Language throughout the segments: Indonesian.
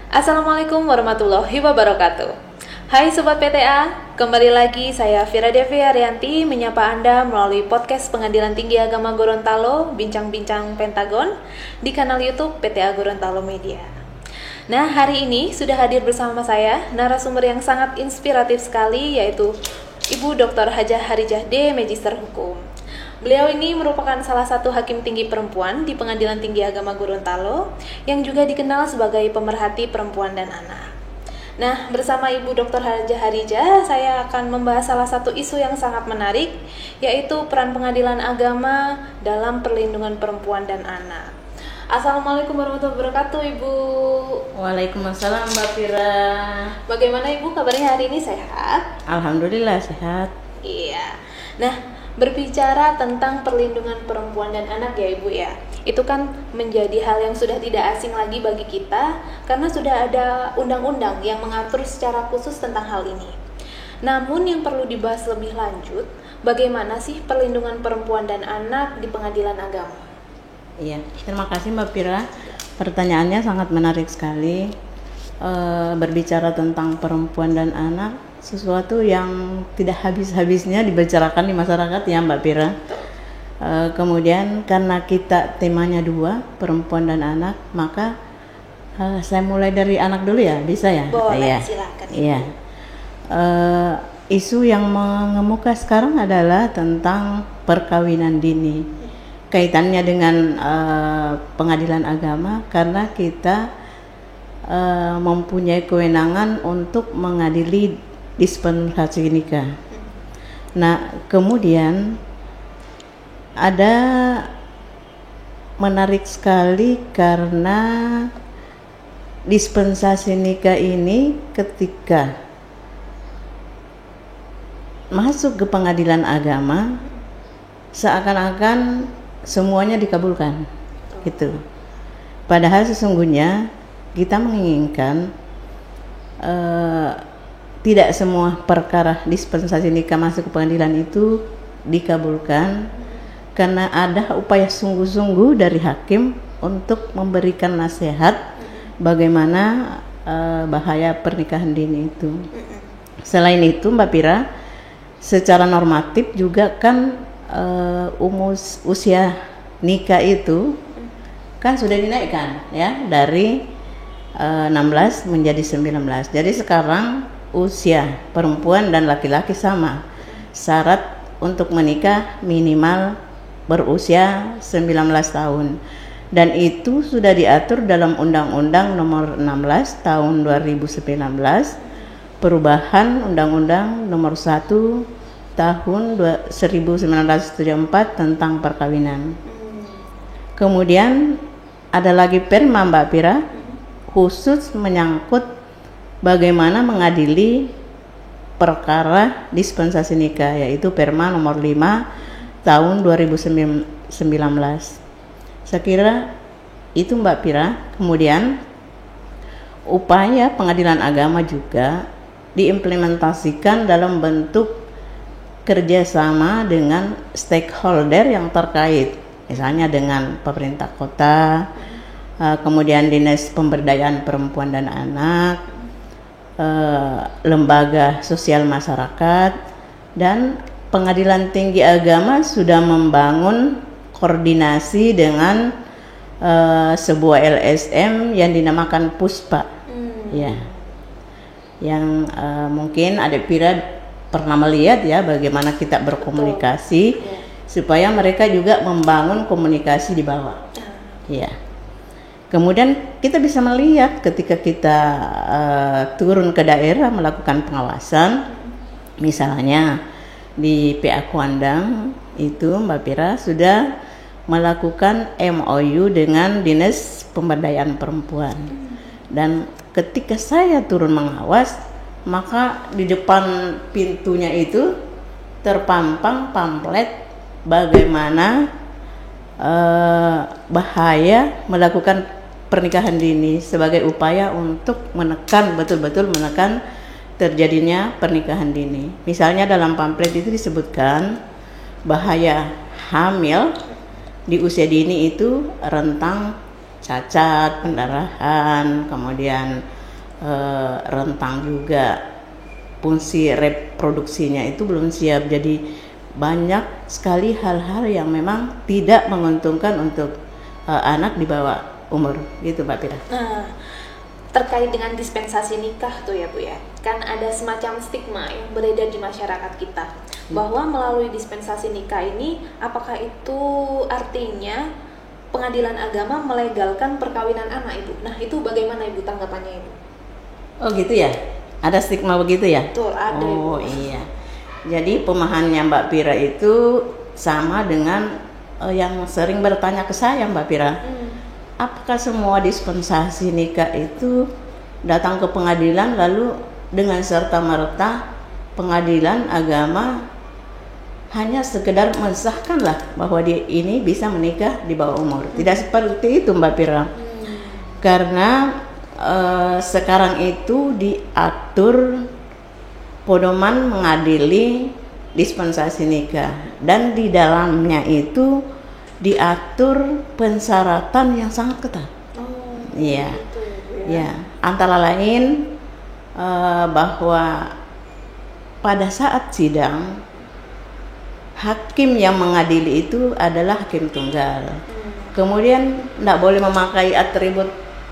Assalamualaikum warahmatullahi wabarakatuh. Hai Sobat PTA, kembali lagi saya Fira Devi Arianti menyapa Anda melalui podcast Pengadilan Tinggi Agama Gorontalo, Bincang-Bincang Pentagon di kanal YouTube PTA Gorontalo Media. Nah, hari ini sudah hadir bersama saya narasumber yang sangat inspiratif sekali, yaitu Ibu Dr. Hajah Harijah D, Magister Hukum. Beliau ini merupakan salah satu hakim tinggi perempuan di Pengadilan Tinggi Agama Gorontalo yang juga dikenal sebagai pemerhati perempuan dan anak. Nah, bersama Ibu Dr. Hajah Harijah, saya akan membahas salah satu isu yang sangat menarik, yaitu peran pengadilan agama dalam perlindungan perempuan dan anak. Assalamualaikum warahmatullahi wabarakatuh, Ibu. Waalaikumsalam, Mbak Fira. Bagaimana Ibu kabarnya hari ini, sehat? Alhamdulillah sehat. Iya. Nah, berbicara tentang perlindungan perempuan dan anak ya Ibu ya, itu kan menjadi hal yang sudah tidak asing lagi bagi kita karena sudah ada undang-undang yang mengatur secara khusus tentang hal ini. Namun yang perlu dibahas lebih lanjut, bagaimana sih perlindungan perempuan dan anak di pengadilan agama? Iya, terima kasih Mbak Fira. Pertanyaannya sangat menarik sekali. Berbicara tentang perempuan dan anak, sesuatu yang tidak habis-habisnya dibicarakan di masyarakat ya Mbak Fira. Kemudian karena kita temanya dua, perempuan dan anak, maka saya mulai dari anak dulu ya, bisa ya? Boleh, ya. silakan. Iya. Isu yang mengemuka sekarang adalah tentang perkawinan dini. Kaitannya dengan pengadilan agama karena kita mempunyai kewenangan untuk mengadili dispensasi nikah. Nah, kemudian ada menarik sekali karena dispensasi nikah ini ketika masuk ke pengadilan agama seakan-akan semuanya dikabulkan gitu. Padahal sesungguhnya kita menginginkan tidak semua perkara dispensasi nikah masuk ke pengadilan itu dikabulkan karena ada upaya sungguh-sungguh dari hakim untuk memberikan nasihat bagaimana bahaya pernikahan dini itu. Selain itu Mbak Pira, secara normatif juga kan usia nikah itu kan sudah dinaikkan ya dari 16 menjadi 19. Jadi sekarang usia perempuan dan laki-laki sama. Syarat untuk menikah minimal berusia 19 tahun. Dan itu sudah diatur dalam Undang-Undang Nomor 16 Tahun 2019, perubahan Undang-Undang Nomor 1 Tahun 1974 tentang perkawinan. Kemudian ada lagi Perma Mbak Pira khusus menyangkut bagaimana mengadili perkara dispensasi nikah, yaitu Perma nomor 5 tahun 2019. Saya kira itu Mbak Pira. Kemudian upaya pengadilan agama juga diimplementasikan dalam bentuk kerjasama dengan stakeholder yang terkait, misalnya dengan pemerintah kota, kemudian Dinas Pemberdayaan Perempuan dan Anak, lembaga sosial masyarakat, dan Pengadilan Tinggi Agama sudah membangun koordinasi dengan sebuah LSM yang dinamakan Puspa, ya, yang mungkin Adik Pira pernah melihat ya bagaimana kita berkomunikasi. Betul. Supaya mereka juga membangun komunikasi di bawah, ya. Kemudian kita bisa melihat ketika kita turun ke daerah melakukan pengawasan, misalnya di PA Kuandang itu Mbak Pira sudah melakukan MOU dengan Dinas Pemberdayaan Perempuan. Dan ketika saya turun mengawas, maka di depan pintunya itu terpampang pamflet bagaimana bahaya melakukan pernikahan dini sebagai upaya untuk betul-betul menekan terjadinya pernikahan dini. Misalnya dalam pamflet itu disebutkan bahaya hamil di usia dini itu rentang cacat, pendarahan, kemudian rentang juga fungsi reproduksinya itu belum siap. Jadi banyak sekali hal-hal yang memang tidak menguntungkan untuk anak di bawah umur gitu Mbak Pira. Nah, terkait dengan dispensasi nikah tuh ya Bu ya, kan ada semacam stigma yang beredar di masyarakat kita bahwa melalui dispensasi nikah ini, apakah itu artinya pengadilan agama melegalkan perkawinan anak Ibu? Nah itu bagaimana Ibu tanggapannya Ibu? Oh gitu ya, ada stigma begitu ya? Betul, ada Oh Ibu. iya, jadi pemahamannya Mbak Pira itu sama dengan yang sering bertanya ke saya Mbak Pira. Apakah semua dispensasi nikah itu datang ke pengadilan lalu dengan serta-merta pengadilan agama hanya sekedar mensahkanlah bahwa dia ini bisa menikah di bawah umur? Tidak seperti itu Mbak Pira. Karena sekarang itu diatur pedoman mengadili dispensasi nikah, dan di dalamnya itu diatur pensyaratan yang sangat ketat. Iya, Gitu, ya. Antara lain bahwa pada saat sidang hakim yang mengadili itu adalah hakim tunggal. Kemudian tidak boleh memakai atribut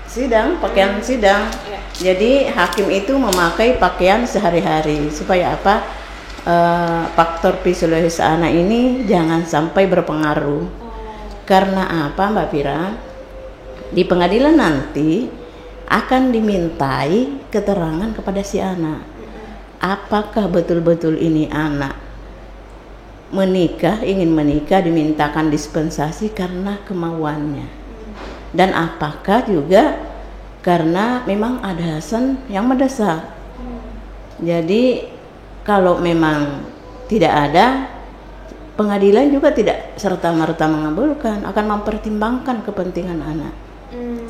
sidang, pakaian sidang. Ya. Jadi hakim itu memakai pakaian sehari-hari supaya apa? Faktor psikologis anak ini jangan sampai berpengaruh. Karena apa Mbak Pira? Di pengadilan nanti akan dimintai keterangan kepada si anak. Apakah betul-betul ini anak ingin menikah, dimintakan dispensasi karena kemauannya, dan apakah juga karena memang ada alasan yang mendesak. Jadi kalau memang tidak ada, pengadilan juga tidak serta-merta mengabulkan, akan mempertimbangkan kepentingan anak.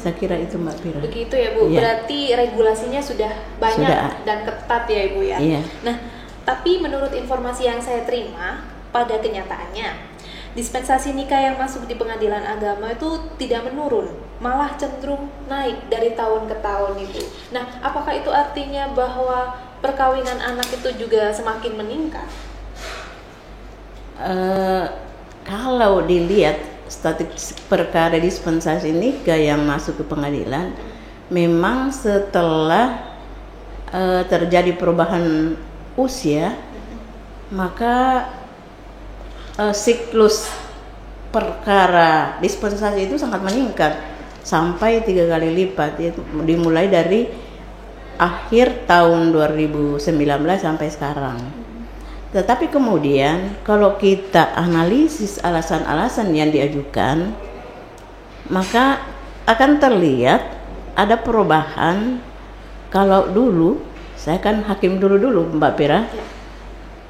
Saya kira itu Mbak Pira. Begitu ya Bu, Iya. berarti regulasinya sudah banyak Sudah. dan ketat ya Ibu ya. Iya. Nah, tapi menurut informasi yang saya terima, pada kenyataannya dispensasi nikah yang masuk di pengadilan agama itu tidak menurun, malah cenderung naik dari tahun ke tahun itu. Nah, apakah itu artinya bahwa perkawinan anak itu juga semakin meningkat? Kalau dilihat statistik perkara dispensasi nikah yang masuk ke pengadilan, memang setelah terjadi perubahan usia, maka siklus perkara dispensasi itu sangat meningkat sampai 3 kali lipat, yaitu dimulai dari akhir tahun 2019 sampai sekarang. Tetapi kemudian kalau kita analisis alasan-alasan yang diajukan, maka akan terlihat ada perubahan. Kalau dulu, saya kan hakim dulu Mbak Pira,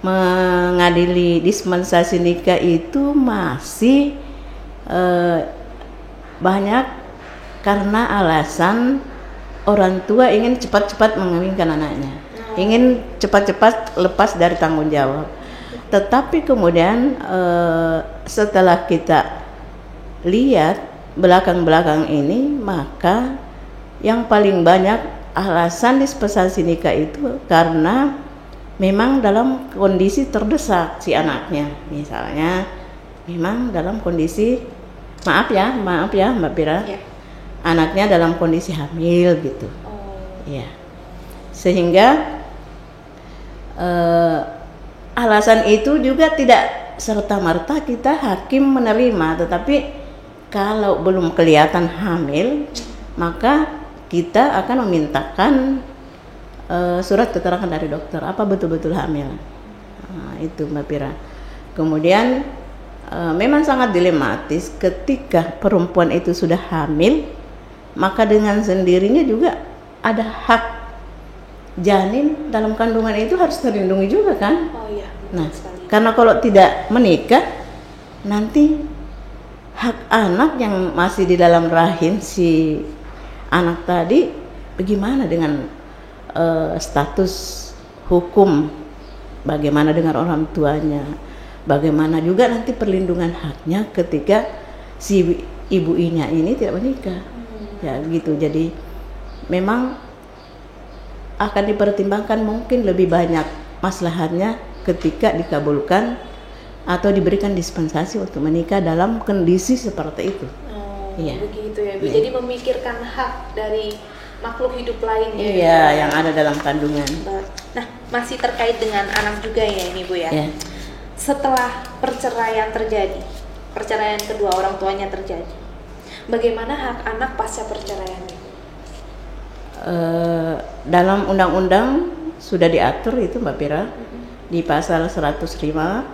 mengadili dispensasi nikah itu masih banyak karena alasan orang tua ingin cepat-cepat mengawinkan anaknya, ingin cepat-cepat lepas dari tanggung jawab. Tetapi kemudian setelah kita lihat belakang-belakang ini, maka yang paling banyak alasan dispensasi nikah itu karena memang dalam kondisi terdesak si anaknya. Misalnya memang dalam kondisi maaf ya Mbak Pira, Ya. anaknya dalam kondisi hamil gitu. Ya. Sehingga alasan itu juga tidak serta-merta kita hakim menerima, tetapi kalau belum kelihatan hamil, maka kita akan memintakan surat keterangan dari dokter apa betul-betul hamil. Nah, itu Mbak Pira. Kemudian memang sangat dilematis ketika perempuan itu sudah hamil, maka dengan sendirinya juga ada hak janin dalam kandungan itu harus terlindungi juga kan. Oh iya. Nah, karena kalau tidak menikah, nanti hak anak yang masih di dalam rahim si anak tadi bagaimana dengan status hukum, bagaimana dengan orang tuanya, bagaimana juga nanti perlindungan haknya ketika si ibunya ini tidak menikah. Ya gitu. Jadi memang akan dipertimbangkan mungkin lebih banyak maslahatnya ketika dikabulkan atau diberikan dispensasi untuk menikah dalam kondisi seperti itu. Iya. Begitu ya, Bu. Jadi memikirkan hak dari makhluk hidup lain ya. Iya, yang ada dalam kandungan. Nah, masih terkait dengan anak juga ya ini, Bu ya. Iya. Setelah perceraian terjadi, perceraian kedua orang tuanya terjadi, bagaimana hak anak pasca perceraian? Dalam undang-undang sudah diatur itu Mbak Pira, di pasal 105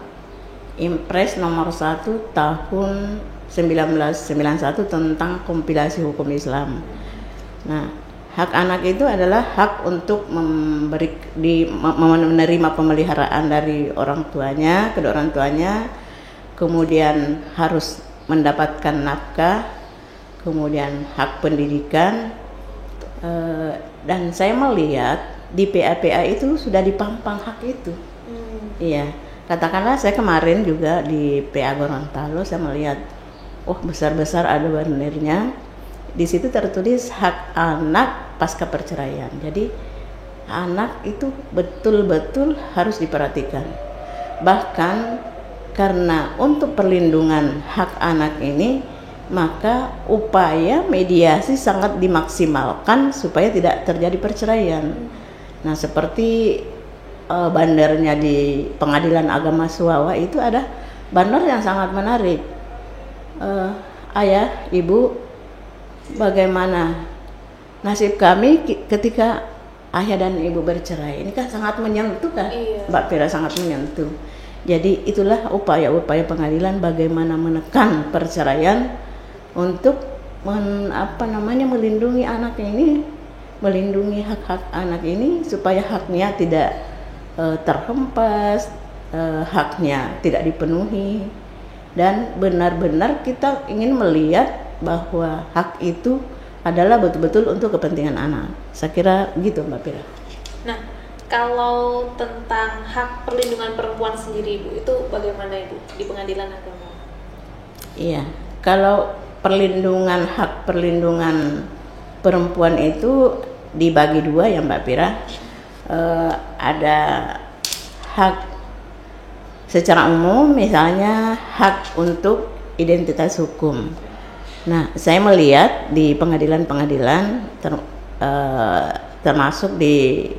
Impres nomor 1 tahun 1991 tentang kompilasi hukum Islam. Nah, hak anak itu adalah hak untuk menerima pemeliharaan dari orang tuanya, kedua orang tuanya, kemudian harus mendapatkan nafkah, kemudian hak pendidikan, dan saya melihat di PA-PA itu sudah dipampang hak itu. Iya, katakanlah saya kemarin juga di PA Gorontalo saya melihat, besar-besar ada bannernya. Di situ tertulis hak anak pasca perceraian. Jadi anak itu betul-betul harus diperhatikan. Bahkan karena untuk perlindungan hak anak ini, maka upaya mediasi sangat dimaksimalkan supaya tidak terjadi perceraian. Nah, seperti bannernya di Pengadilan Agama Suwawa itu ada banner yang sangat menarik. Ayah, ibu, bagaimana nasib kami ketika ayah dan ibu bercerai? Ini kan sangat menyentuh kan, iya. Mbak Pira, sangat menyentuh. Jadi itulah upaya-upaya pengadilan bagaimana menekan perceraian untuk melindungi anak ini, melindungi hak-hak anak ini supaya haknya tidak terhempas, haknya tidak dipenuhi, dan benar-benar kita ingin melihat bahwa hak itu adalah betul-betul untuk kepentingan anak. Saya kira gitu Mbak Pira. Nah, kalau tentang hak perlindungan perempuan sendiri, Bu, itu bagaimana Ibu di Pengadilan Agama? Iya, kalau hak perlindungan perempuan itu dibagi dua ya Mbak Pira. Ada hak secara umum, misalnya hak untuk identitas hukum. Nah, saya melihat di pengadilan-pengadilan termasuk di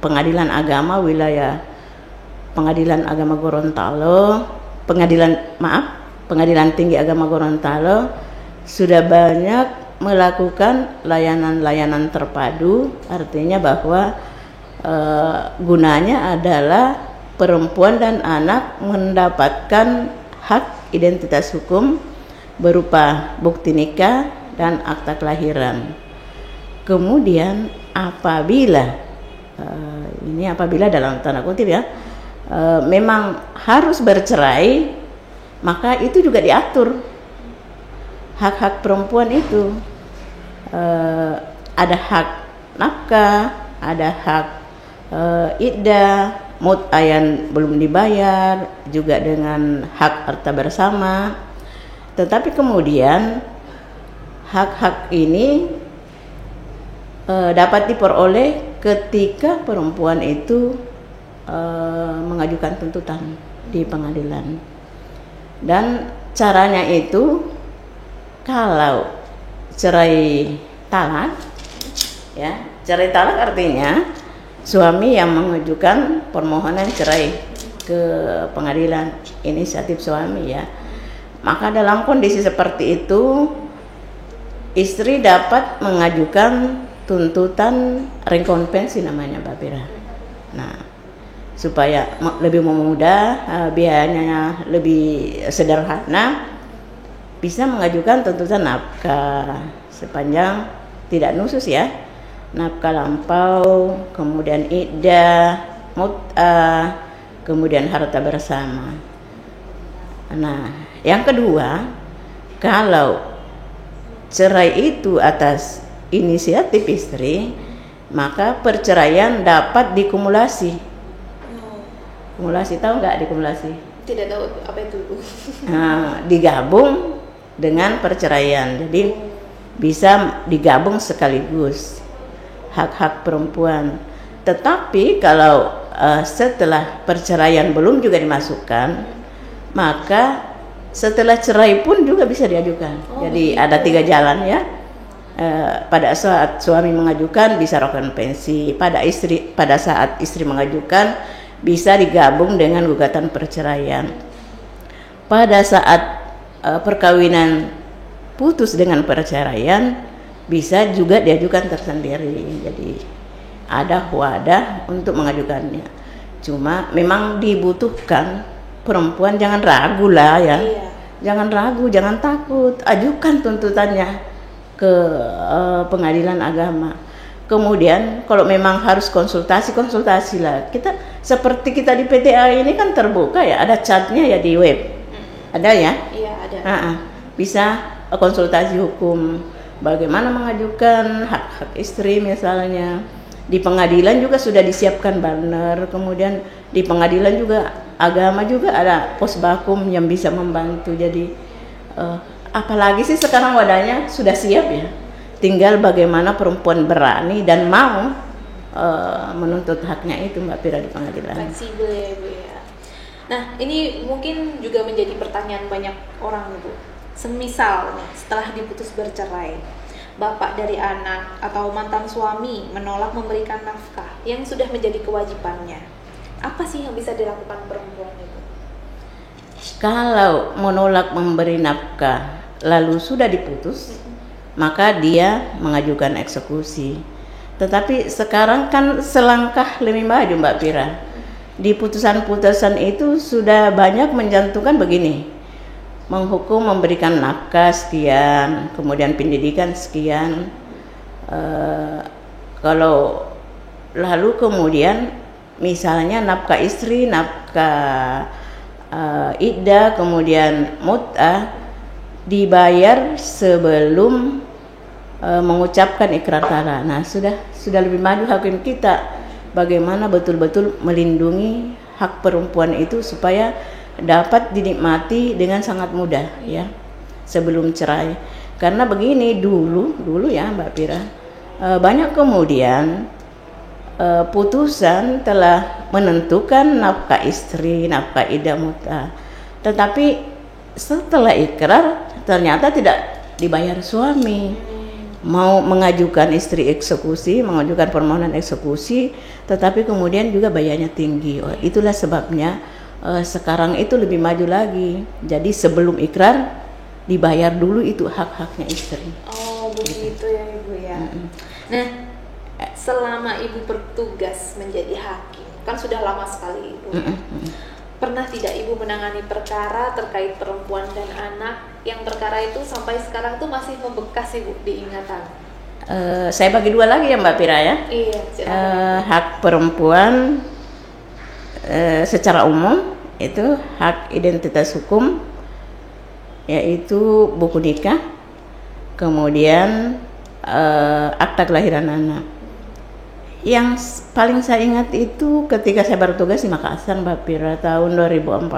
Pengadilan Agama wilayah Pengadilan Agama Gorontalo, Pengadilan Tinggi Agama Gorontalo sudah banyak melakukan layanan-layanan terpadu, artinya bahwa gunanya adalah perempuan dan anak mendapatkan hak identitas hukum berupa bukti nikah dan akta kelahiran. Kemudian apabila dalam tanda kutip ya, memang harus bercerai, maka itu juga diatur hak-hak perempuan itu. Ada hak nafkah, ada hak iddah, mut'ayan belum dibayar, juga dengan hak harta bersama. Tetapi kemudian hak-hak ini dapat diperoleh ketika perempuan itu mengajukan tuntutan di pengadilan. Dan caranya itu, kalau cerai talak, ya, cerai talak artinya suami yang mengajukan permohonan cerai ke pengadilan, inisiatif suami ya. Maka dalam kondisi seperti itu, istri dapat mengajukan tuntutan rekompensi namanya Mbak Pira. Nah, supaya lebih memudah, biayanya lebih sederhana, bisa mengajukan tuntutan nafkah sepanjang tidak nusus ya, nafkah lampau, kemudian iddah, mut'ah, kemudian harta bersama. Nah, yang kedua, kalau cerai itu atas inisiatif istri, maka perceraian dapat dikumulasi. Kumulasi, tahu nggak dikumulasi? Tidak tahu apa itu, Bu. Nah, digabung dengan perceraian, jadi bisa digabung sekaligus. hak-hak perempuan. Tetapi kalau setelah perceraian belum juga dimasukkan, maka setelah cerai pun juga bisa diajukan. Jadi ada 3 jalan ya. Pada saat suami mengajukan bisa rokan pensi, pada saat istri mengajukan bisa digabung dengan gugatan perceraian. Pada saat perkawinan putus dengan perceraian bisa juga diajukan tersendiri. Jadi ada wadah untuk mengajukannya. Cuma memang dibutuhkan perempuan, jangan ragu lah ya. Jangan ragu, jangan takut, ajukan tuntutannya ke pengadilan agama. Kemudian kalau memang harus konsultasi lah. Kita seperti kita di PTA ini kan terbuka ya, ada chatnya ya di web. Ada ya? Iya, ada. Bisa konsultasi hukum, bagaimana mengajukan hak-hak istri misalnya. Di pengadilan juga sudah disiapkan banner, kemudian di pengadilan juga agama juga ada posbakum yang bisa membantu. Jadi apalagi sih sekarang wadahnya sudah siap ya, tinggal bagaimana perempuan berani dan mau menuntut haknya itu Mbak Pira di pengadilan. Fleksibel ya Bu ya. Nah ini mungkin juga menjadi pertanyaan banyak orang Bu. Semisal setelah diputus bercerai, bapak dari anak atau mantan suami menolak memberikan nafkah yang sudah menjadi kewajibannya, apa sih yang bisa dilakukan perempuan itu? Kalau menolak memberi nafkah lalu sudah diputus, maka dia mengajukan eksekusi. Tetapi sekarang kan selangkah lebih maju Mbak Pira. Di putusan-putusan itu sudah banyak mencantumkan begini, menghukum memberikan nafkah sekian, kemudian pendidikan sekian. Kalau lalu kemudian misalnya nafkah istri, nafkah iddah, kemudian mut'ah dibayar sebelum mengucapkan ikrar talak. Nah, sudah lebih maju hakim kita bagaimana betul-betul melindungi hak perempuan itu supaya dapat dinikmati dengan sangat mudah ya sebelum cerai. Karena begini dulu ya Mbak Pira, banyak kemudian putusan telah menentukan nafkah istri, nafkah iddah mut'ah, tetapi setelah ikrar ternyata tidak dibayar suami. Mau mengajukan istri eksekusi, mengajukan permohonan eksekusi, tetapi kemudian juga bayarnya tinggi. Itulah sebabnya sekarang itu lebih maju lagi. Jadi sebelum ikrar dibayar dulu itu hak-haknya istri. Oh begitu ya Ibu ya. Nah selama Ibu bertugas menjadi hakim, kan sudah lama sekali Ibu. Pernah tidak Ibu menangani perkara terkait perempuan dan anak yang perkara itu sampai sekarang tuh masih membekas Ibu di ingatan? Saya bagi 2 lagi ya Mbak Pira ya. Iya. Hak perempuan secara umum itu hak identitas hukum, yaitu buku nikah, kemudian akta kelahiran anak. Yang paling saya ingat itu ketika saya bertugas di Makassar Mbak Pira tahun 2014,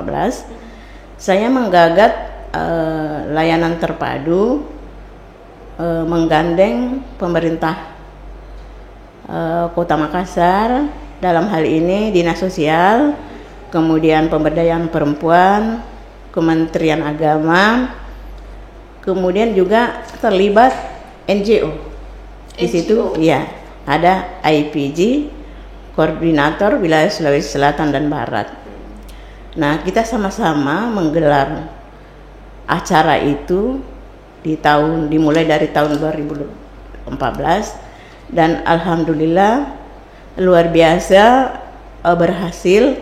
saya menggagat layanan terpadu menggandeng pemerintah Kota Makassar, dalam hal ini Dinas Sosial, kemudian Pemberdayaan Perempuan, Kementerian Agama, kemudian juga terlibat NGO. Di situ ya ada IPG, Koordinator Wilayah Sulawesi Selatan dan Barat. Nah, kita sama-sama menggelar acara itu dimulai dari tahun 2014 dan alhamdulillah luar biasa berhasil,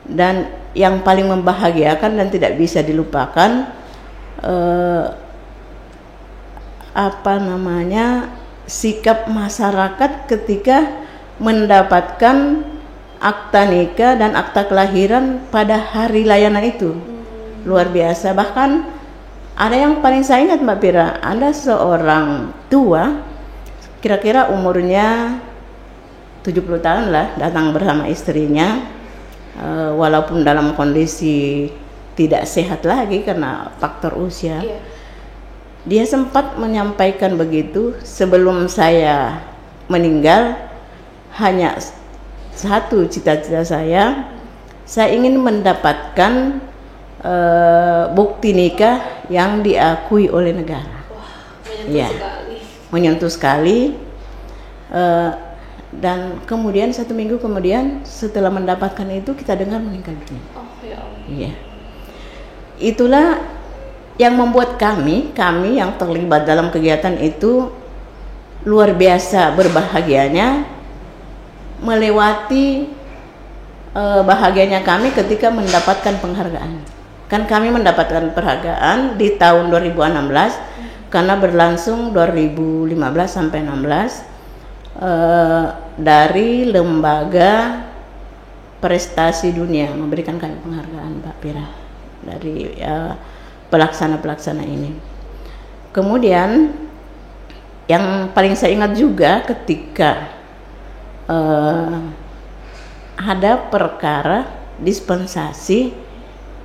dan yang paling membahagiakan dan tidak bisa dilupakan sikap masyarakat ketika mendapatkan akta nikah dan akta kelahiran pada hari layanan itu. Luar biasa. Bahkan ada yang paling saya ingat Mbak Pira, ada seorang tua kira-kira umurnya 70 tahun lah, datang bersama istrinya, walaupun dalam kondisi tidak sehat lagi karena faktor usia. Dia sempat menyampaikan begitu, sebelum saya meninggal, hanya satu cita-cita saya ingin mendapatkan bukti nikah yang diakui oleh negara. Menyentuh sekali. Menyentuh sekali. Dan kemudian 1 minggu kemudian setelah mendapatkan itu kita dengar meninggal dunia. Oh ya Allah. Iya. Itulah yang membuat kami yang terlibat dalam kegiatan itu luar biasa berbahagianya, melewati bahagianya kami ketika mendapatkan penghargaan. Kan kami mendapatkan penghargaan di tahun 2016 karena berlangsung 2015 sampai 16 dari lembaga prestasi dunia memberikan kami penghargaan, Mbak Pira, dari pelaksana ini. Kemudian yang paling saya ingat juga ketika ada perkara dispensasi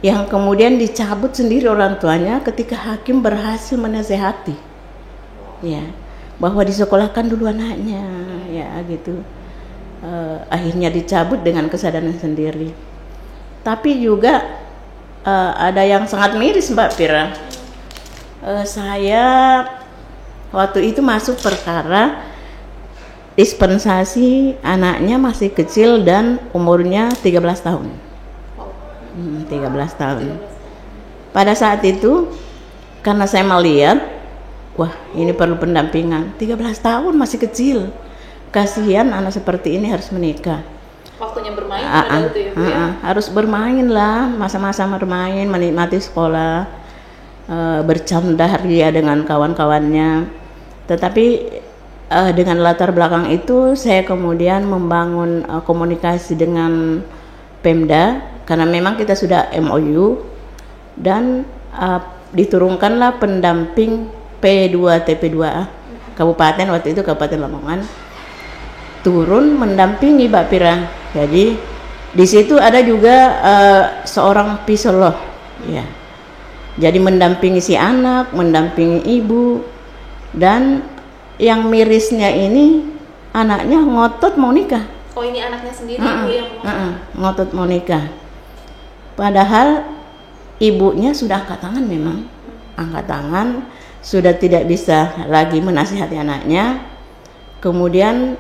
yang kemudian dicabut sendiri orang tuanya ketika hakim berhasil menasehati, ya, bahwa disekolahkan dulu anaknya, ya gitu. Akhirnya dicabut dengan kesadaran sendiri. Tapi juga ada yang sangat miris, Mbak Pira. Saya waktu itu masuk perkara dispensasi, anaknya masih kecil dan umurnya 13 tahun. 13 tahun. Pada saat itu karena saya melihat, wah ini perlu pendampingan. 13 tahun masih kecil, kasihan anak seperti ini harus menikah. Waktunya bermain pada itu ya, Bu, ya? Harus bermain lah, masa-masa bermain, menikmati sekolah, bercanda ria dengan kawan-kawannya. Tetapi dengan latar belakang itu saya kemudian membangun komunikasi dengan Pemda, karena memang kita sudah MOU dan diturunkanlah pendamping P2 TP2A Kabupaten, waktu itu Kabupaten Lamongan, turun mendampingi Mbak Pira. Jadi di situ ada juga seorang psikolog, ya. Jadi mendampingi si anak, mendampingi ibu, dan yang mirisnya ini anaknya ngotot mau nikah. Oh, ini anaknya sendiri Bu yang ngotot mau nikah. Padahal ibunya sudah angkat tangan, memang angkat tangan, sudah tidak bisa lagi menasihati anaknya. Kemudian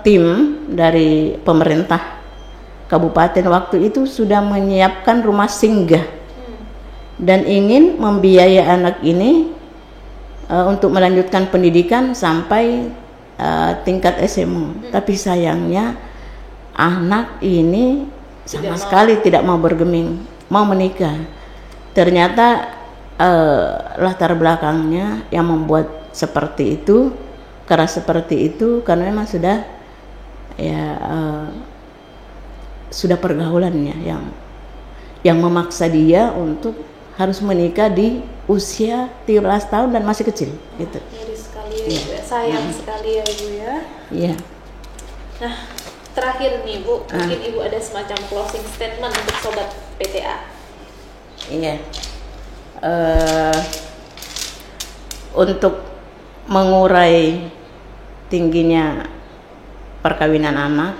tim dari pemerintah kabupaten waktu itu sudah menyiapkan rumah singgah dan ingin membiayai anak ini untuk melanjutkan pendidikan sampai tingkat SMU. Tapi sayangnya anak ini sama sekali tidak mau bergeming, mau menikah. Ternyata latar belakangnya yang membuat seperti itu, karena memang sudah sudah pergaulannya yang memaksa dia untuk harus menikah di usia 13 tahun dan masih kecil gitu. Miris sekali ya, Bu. Sayang sekali ya, Bu, ya. Iya. Nah, terakhir nih, Bu, mungkin Ibu ada semacam closing statement untuk sobat PTA. Iya. Untuk mengurai tingginya perkawinan anak,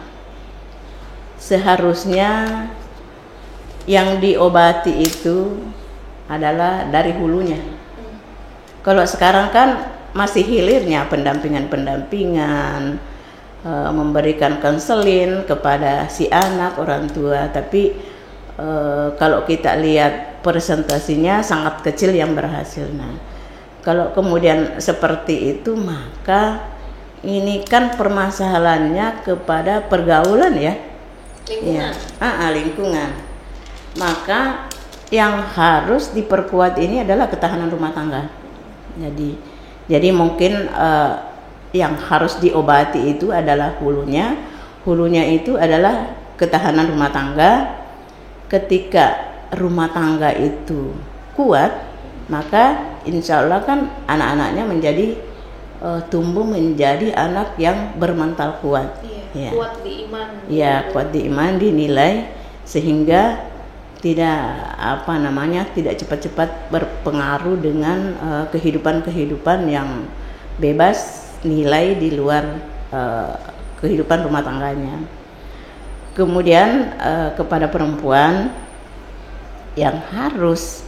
seharusnya yang diobati itu adalah dari hulunya. Kalau sekarang kan masih hilirnya pendampingan, memberikan konseling kepada si anak, orang tua. Tapi kalau kita lihat presentasinya sangat kecil yang berhasil. Nah, kalau kemudian seperti itu, maka ini kan permasalahannya kepada pergaulan, ya. Lingkungan. Ya, lingkungan. Maka yang harus diperkuat ini adalah ketahanan rumah tangga. Jadi mungkin yang harus diobati itu adalah hulunya. Hulunya itu adalah ketahanan rumah tangga. Ketika rumah tangga itu kuat, maka insya Allah kan anak-anaknya menjadi tumbuh menjadi anak yang bermental kuat. Iya, kuat di iman. Ya, kuat di iman, dinilai, sehingga tidak tidak cepat-cepat berpengaruh dengan kehidupan yang bebas, nilai di luar kehidupan rumah tangganya. Kemudian kepada perempuan yang harus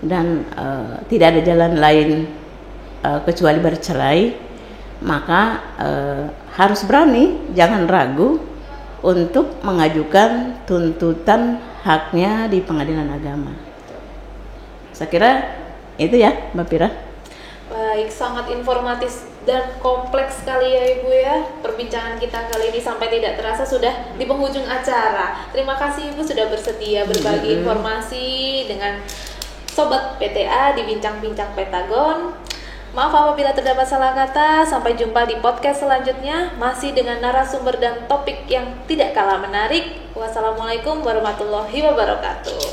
dan tidak ada jalan lain kecuali bercerai, maka harus berani, jangan ragu untuk mengajukan tuntutan haknya di pengadilan agama. Saya kira itu ya, Mbak Pira. Baik, sangat informatif dan kompleks sekali ya Ibu ya. Perbincangan kita kali ini sampai tidak terasa sudah di penghujung acara. Terima kasih Ibu sudah bersedia berbagi informasi dengan Sobat PTA di Bincang-Bincang Pentagon. Maaf apabila terdapat salah kata. Sampai jumpa di podcast selanjutnya, masih dengan narasumber dan topik yang tidak kalah menarik. Wassalamualaikum warahmatullahi wabarakatuh.